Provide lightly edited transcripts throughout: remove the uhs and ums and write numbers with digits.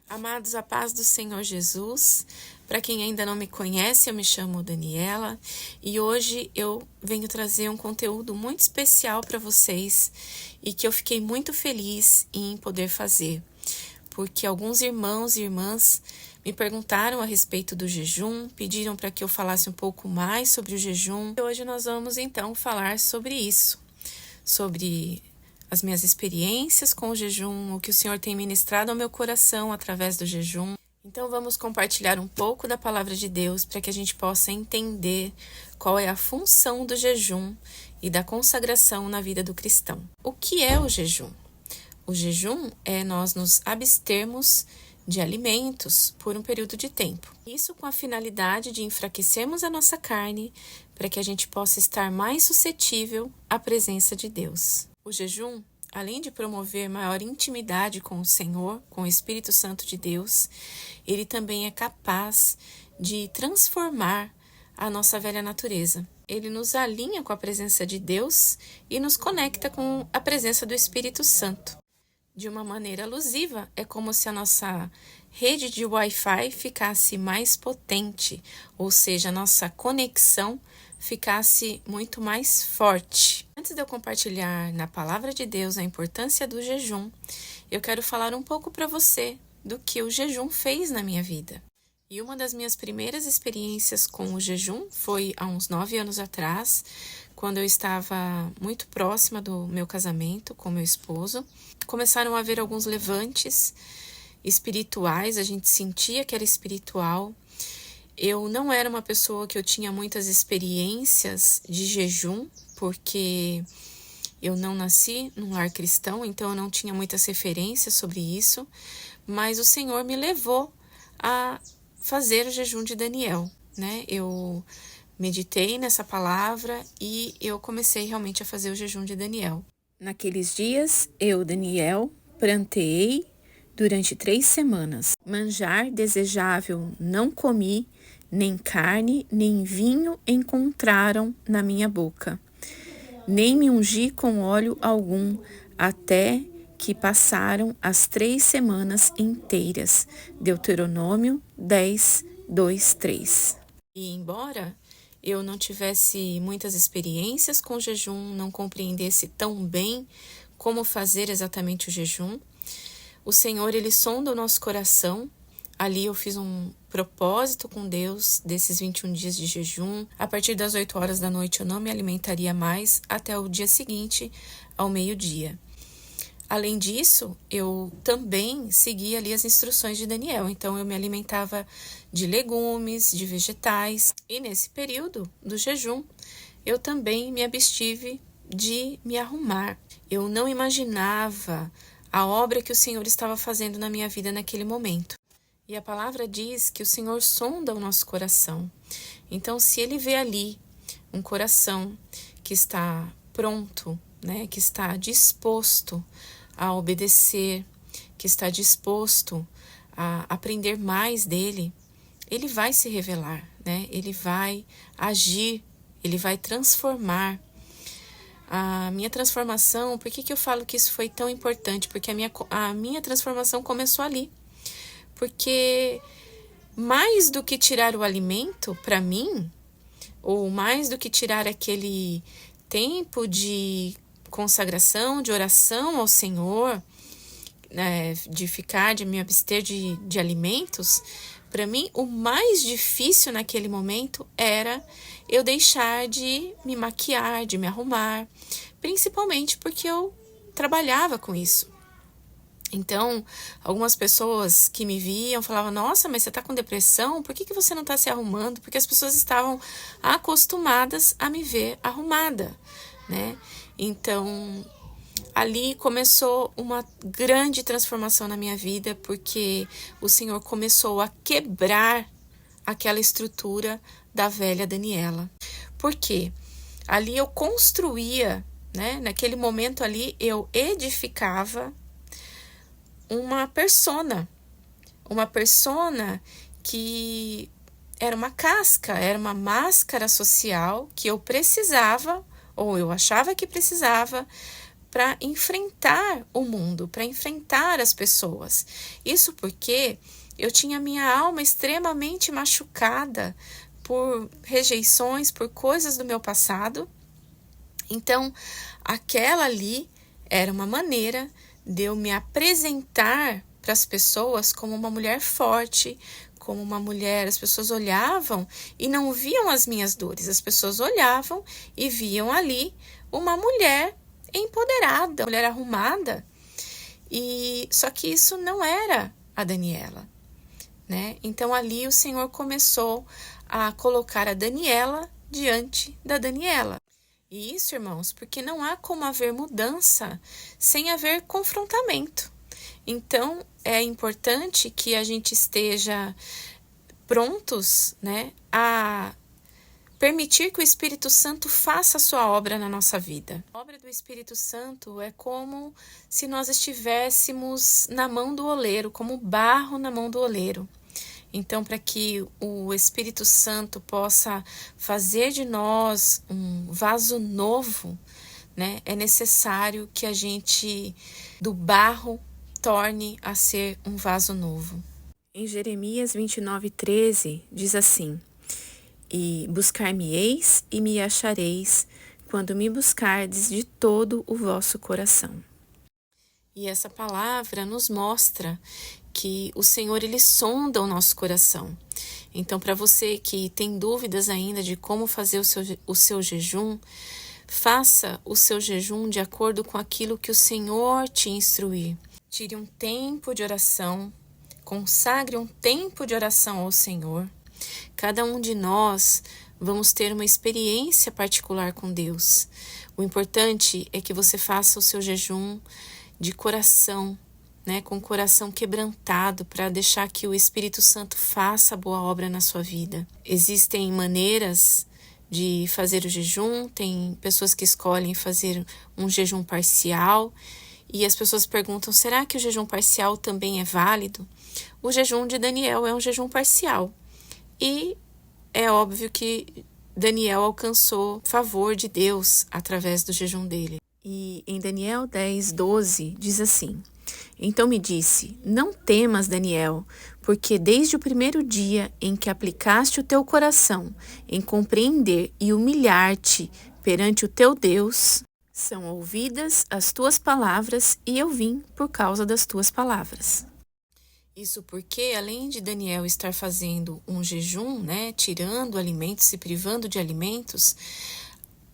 Amados, a paz do Senhor Jesus. Para quem ainda não me conhece, eu me chamo Daniela e hoje eu venho trazer um conteúdo muito especial para vocês e que eu fiquei muito feliz em poder fazer, porque alguns irmãos e irmãs me perguntaram a respeito do jejum, pediram para que eu falasse um pouco mais sobre o jejum. E hoje nós vamos então falar sobre isso, sobre as minhas experiências com o jejum, o que o Senhor tem ministrado ao meu coração através do jejum. Então vamos compartilhar um pouco da palavra de Deus para que a gente possa entender qual é a função do jejum e da consagração na vida do cristão. O que é o jejum? O jejum é nós nos abstermos de alimentos por um período de tempo. Isso com a finalidade de enfraquecermos a nossa carne para que a gente possa estar mais suscetível à presença de Deus. O jejum, além de promover maior intimidade com o Senhor, com o Espírito Santo de Deus, ele também é capaz de transformar a nossa velha natureza. Ele nos alinha com a presença de Deus e nos conecta com a presença do Espírito Santo. De uma maneira alusiva, é como se a nossa rede de Wi-Fi ficasse mais potente, ou seja, a nossa conexão ficasse muito mais forte. Antes de eu compartilhar na palavra de Deus a importância do jejum, eu quero falar um pouco para você do que o jejum fez na minha vida. E uma das minhas primeiras experiências com o jejum foi há uns 9 anos atrás, quando eu estava muito próxima do meu casamento com meu esposo. Começaram a haver alguns levantes espirituais, a gente sentia que era espiritual. Eu não era uma pessoa que eu tinha muitas experiências de jejum, porque eu não nasci num lar cristão, então eu não tinha muitas referências sobre isso, mas o Senhor me levou a fazer o jejum de Daniel, né? Eu meditei nessa palavra e eu comecei realmente a fazer o jejum de Daniel. Naqueles dias, eu, Daniel, pranteei durante 3 semanas. Manjar desejável não comi, nem carne, nem vinho encontraram na minha boca. Nem me ungi com óleo algum, até que passaram as 3 semanas inteiras. Deuteronômio 10, 2, 3. E embora eu não tivesse muitas experiências com jejum, não compreendesse tão bem como fazer exatamente o jejum, o Senhor, Ele sonda o nosso coração. Ali eu fiz um propósito com Deus desses 21 dias de jejum. A partir das 8 horas da noite eu não me alimentaria mais até o dia seguinte, ao meio-dia. Além disso, eu também seguia ali as instruções de Daniel. Então, eu me alimentava de legumes, de vegetais. E nesse período do jejum, eu também me abstive de me arrumar. Eu não imaginava a obra que o Senhor estava fazendo na minha vida naquele momento. E a palavra diz que o Senhor sonda o nosso coração. Então, se Ele vê ali um coração que está pronto, né, que está disposto a obedecer, que está disposto a aprender mais dele, ele vai se revelar, né? Ele vai agir, ele vai transformar. A minha transformação, por que eu falo que isso foi tão importante? Porque a minha transformação começou ali. Porque mais do que tirar o alimento para mim, ou mais do que tirar aquele tempo de consagração, de oração ao Senhor, né, de me abster de alimentos, para mim o mais difícil naquele momento era eu deixar de me maquiar, de me arrumar, principalmente porque eu trabalhava com isso. Então, algumas pessoas que me viam falavam, nossa, mas você está com depressão? Por que você não está se arrumando? Porque as pessoas estavam acostumadas a me ver arrumada, né? Então, ali começou uma grande transformação na minha vida, porque o Senhor começou a quebrar aquela estrutura da velha Daniela. Por quê? Ali eu construía, né? Naquele momento ali eu edificava uma persona que era uma casca, era uma máscara social que eu precisava, ou eu achava que precisava, para enfrentar o mundo, para enfrentar as pessoas. Isso porque eu tinha minha alma extremamente machucada por rejeições, por coisas do meu passado. Então, aquela ali era uma maneira de eu me apresentar para as pessoas como uma mulher forte, como uma mulher. As pessoas olhavam e não viam as minhas dores, as pessoas olhavam e viam ali uma mulher empoderada, mulher arrumada. E só que isso não era a Daniela, né? Então ali o Senhor começou a colocar a Daniela diante da Daniela. E isso, irmãos, porque não há como haver mudança sem haver confrontamento. Então é importante que a gente esteja prontos, né, a permitir que o Espírito Santo faça a sua obra na nossa vida. A obra do Espírito Santo é como se nós estivéssemos na mão do oleiro, como barro na mão do oleiro. Então, para que o Espírito Santo possa fazer de nós um vaso novo, né, é necessário que a gente, do barro, torne a ser um vaso novo. Em Jeremias 29:13, diz assim: E buscar-me-eis e me achareis, quando me buscardes de todo o vosso coração. E essa palavra nos mostra que o Senhor, Ele sonda o nosso coração. Então, para você que tem dúvidas ainda de como fazer o seu jejum, faça o seu jejum de acordo com aquilo que o Senhor te instruir. Tire um tempo de oração, consagre um tempo de oração ao Senhor. Cada um de nós vamos ter uma experiência particular com Deus. O importante é que você faça o seu jejum de coração, né, com o coração quebrantado, para deixar que o Espírito Santo faça a boa obra na sua vida. Existem maneiras de fazer o jejum, tem pessoas que escolhem fazer um jejum parcial, e as pessoas perguntam, será que o jejum parcial também é válido? O jejum de Daniel é um jejum parcial, e é óbvio que Daniel alcançou favor de Deus através do jejum dele. E em Daniel 10:12 diz assim: Então me disse, não temas, Daniel, porque desde o primeiro dia em que aplicaste o teu coração em compreender e humilhar-te perante o teu Deus, são ouvidas as tuas palavras e eu vim por causa das tuas palavras. Isso porque, além de Daniel estar fazendo um jejum, né, tirando alimentos, se privando de alimentos,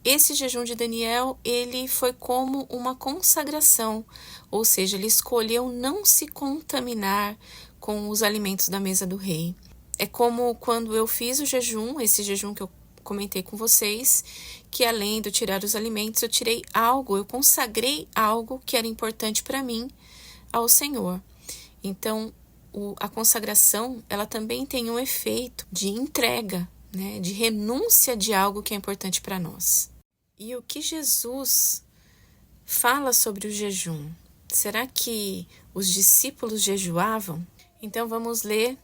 esse jejum de Daniel, ele foi como uma consagração, ou seja, ele escolheu não se contaminar com os alimentos da mesa do rei. É como quando eu fiz o jejum, esse jejum que eu comentei com vocês, que além de eu tirar os alimentos, eu tirei algo, eu consagrei algo que era importante para mim ao Senhor. Então, a consagração, ela também tem um efeito de entrega, né, de renúncia de algo que é importante para nós. E o que Jesus fala sobre o jejum? Será que os discípulos jejuavam? Então vamos ler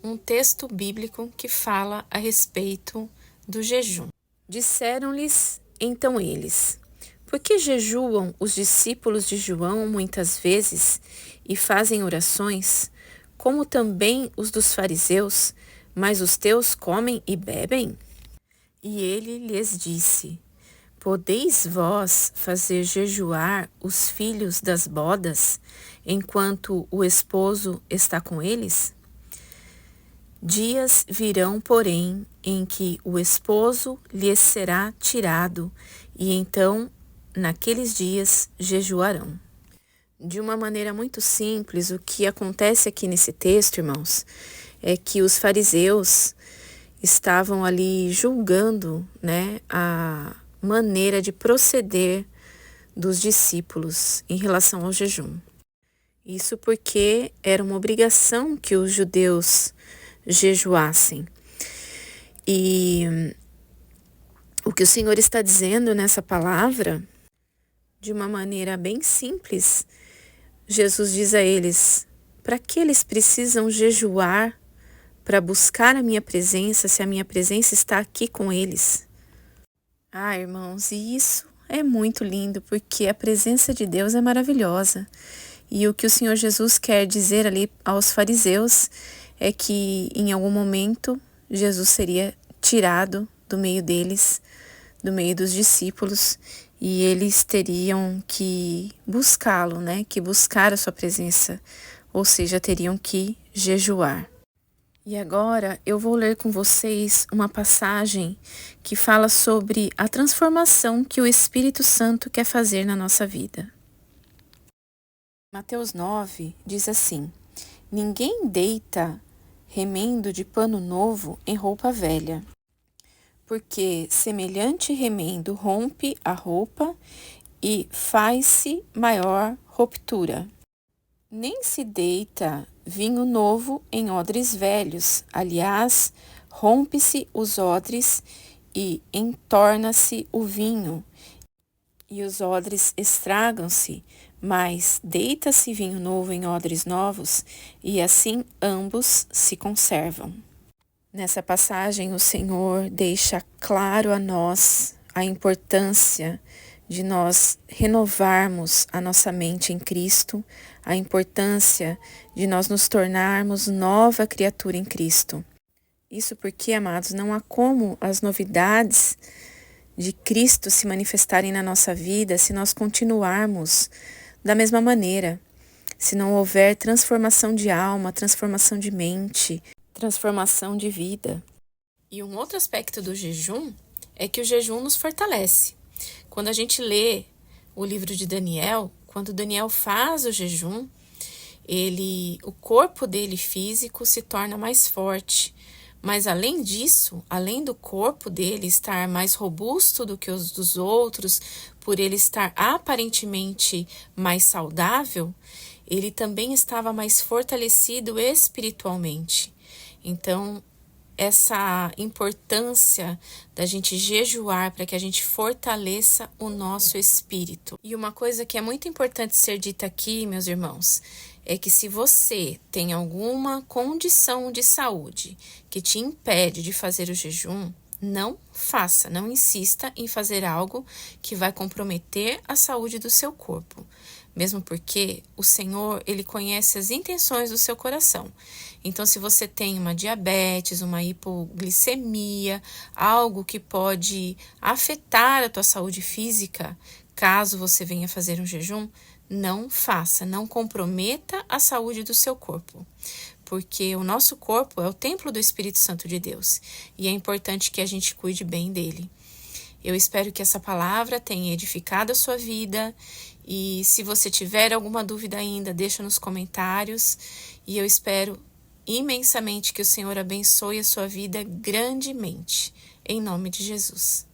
um texto bíblico que fala a respeito do jejum. Disseram-lhes então eles: Por que jejuam os discípulos de João muitas vezes e fazem orações, como também os dos fariseus, mas os teus comem e bebem? E ele lhes disse: Podeis vós fazer jejuar os filhos das bodas, enquanto o esposo está com eles? Dias virão, porém, em que o esposo lhes será tirado, e então, naqueles dias, jejuarão. De uma maneira muito simples, o que acontece aqui nesse texto, irmãos, é que os fariseus estavam ali julgando, né, a maneira de proceder dos discípulos em relação ao jejum. Isso porque era uma obrigação que os judeus jejuassem. E o que o Senhor está dizendo nessa palavra, de uma maneira bem simples, Jesus diz a eles: para que eles precisam jejuar para buscar a minha presença, se a minha presença está aqui com eles? Ah, irmãos, e isso é muito lindo, porque a presença de Deus é maravilhosa. E o que o Senhor Jesus quer dizer ali aos fariseus é que em algum momento Jesus seria tirado do meio deles, do meio dos discípulos, e eles teriam que buscá-lo, né? Que buscar a sua presença, ou seja, teriam que jejuar. E agora eu vou ler com vocês uma passagem que fala sobre a transformação que o Espírito Santo quer fazer na nossa vida. Mateus 9 diz assim: Ninguém deita remendo de pano novo em roupa velha, porque semelhante remendo rompe a roupa e faz-se maior ruptura. Nem se deita vinho novo em odres velhos, aliás, rompe-se os odres e entorna-se o vinho, e os odres estragam-se, mas deita-se vinho novo em odres novos, e assim ambos se conservam. Nessa passagem, o Senhor deixa claro a nós a importância de nós renovarmos a nossa mente em Cristo, a importância de nós nos tornarmos nova criatura em Cristo. Isso porque, amados, não há como as novidades de Cristo se manifestarem na nossa vida se nós continuarmos da mesma maneira, se não houver transformação de alma, transformação de mente, transformação de vida. E um outro aspecto do jejum é que o jejum nos fortalece. Quando a gente lê o livro de Daniel, quando Daniel faz o jejum, o corpo dele físico se torna mais forte. Mas além disso, além do corpo dele estar mais robusto do que os dos outros, por ele estar aparentemente mais saudável, ele também estava mais fortalecido espiritualmente. Então, essa importância da gente jejuar para que a gente fortaleça o nosso espírito. E uma coisa que é muito importante ser dita aqui, meus irmãos, é que se você tem alguma condição de saúde que te impede de fazer o jejum, não faça, não insista em fazer algo que vai comprometer a saúde do seu corpo. Mesmo porque o Senhor, Ele conhece as intenções do seu coração. Então, se você tem uma diabetes, uma hipoglicemia, algo que pode afetar a tua saúde física, caso você venha fazer um jejum, não faça, não comprometa a saúde do seu corpo. Porque o nosso corpo é o templo do Espírito Santo de Deus e é importante que a gente cuide bem dele. Eu espero que essa palavra tenha edificado a sua vida e se você tiver alguma dúvida ainda, deixa nos comentários e eu espero imensamente que o Senhor abençoe a sua vida grandemente. Em nome de Jesus.